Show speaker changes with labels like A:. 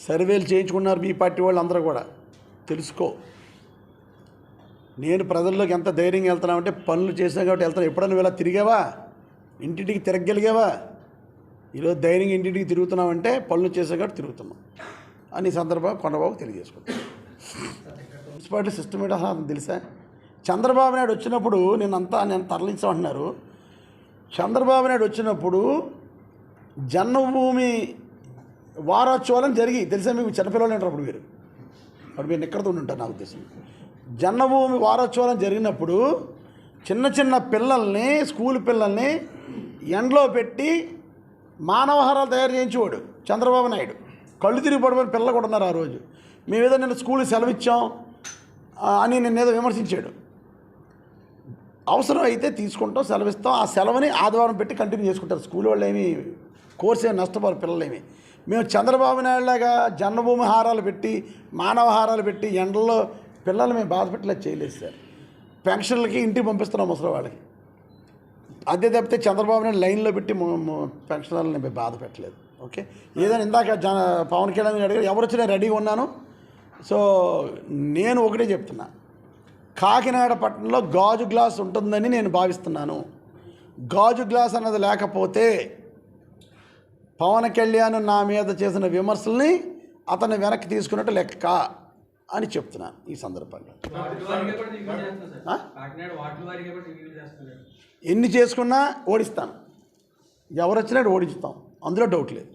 A: సర్వేలు చేయించుకున్నారు మీ పార్టీ వాళ్ళు అందరూ కూడా. తెలుసుకో, నేను ప్రజల్లోకి ఎంత ధైర్యంగా వెళ్తున్నామంటే పనులు చేసినా కాబట్టి వెళ్తాను. ఎప్పుడన్నా నువ్వు ఇలా తిరిగావా? ఇంటింటికి తిరగగలిగావా? ఈరోజు ధైర్యంగా ఇంటింటికి తిరుగుతున్నామంటే పనులు చేసా కాబట్టి తిరుగుతున్నాం అని సందర్భంగా కొండబాబు తెలియజేసుకుంటాను. మున్సిపాలిటీ సిస్టమ్ ఏంటో అసలు తెలుసా? చంద్రబాబు నాయుడు వచ్చినప్పుడు నేను తరలించమంటున్నారు. చంద్రబాబు నాయుడు వచ్చినప్పుడు జన్మభూమి వారోత్సవాలను జరిగి తెలుసా మీకు? చిన్నపిల్లలు ఉంటారు అప్పుడు మీరు ఎక్కడ ఉంటారు నా ఉద్దేశం. జన్మభూమి వారోత్సవాలను జరిగినప్పుడు చిన్న చిన్న పిల్లల్ని, స్కూల్ పిల్లల్ని ఎండలో పెట్టి మానవహారాలు తయారు చేయించేవాడు చంద్రబాబు నాయుడు. కళ్ళు తిరిగి పడిపోయిన పిల్లలు కూడా ఉన్నారు ఆ రోజు. మేమేదో నిన్న స్కూల్కి సెలవు ఇచ్చాం అని నిన్నేదో విమర్శించాడు. అవసరం అయితే తీసుకుంటాం, సెలవిస్తాం. ఆ సెలవుని ఆదివారం పెట్టి కంటిన్యూ చేసుకుంటారు. స్కూల్ వాళ్ళు ఏమి కోర్సు ఏమి నష్టపోరు పిల్లలేమి. మేము చంద్రబాబు నాయుడులాగా జన్మభూమి హారాలు పెట్టి, మానవ హారాలు పెట్టి ఎండల్లో పిల్లలు మేము బాధపెట్టలేదు, చేయలేదు సార్. పెన్షన్లకి ఇంటికి పంపిస్తున్నాం ముసలి వాళ్ళకి. అదే తప్పితే చంద్రబాబు నాయుడు లైన్లో పెట్టి పెన్షన్లను మేము బాధ పెట్టలేదు. ఓకే, ఏదైనా ఇందాక పవన్ కళ్యాణ్ అడిగారు, ఎవరు వచ్చినా రెడీగా ఉన్నాను. సో నేను ఒకటే చెప్తున్నా, కాకినాడ పట్టణంలో గాజు గ్లాస్ ఉంటుందని నేను భావిస్తున్నాను. గాజు గ్లాస్ అన్నది లేకపోతే పవన్ కళ్యాణ్ నా మీద చేసిన విమర్శల్ని అతన్ని వెనక్కి తీసుకున్నట్టు లెక్క అని చెప్తున్నాను ఈ సందర్భంగా. ఎన్ని చేసుకున్నా ఓడిస్తాను, ఎవరు వచ్చినా ఓడిస్తాం, అందులో డౌట్ లేదు.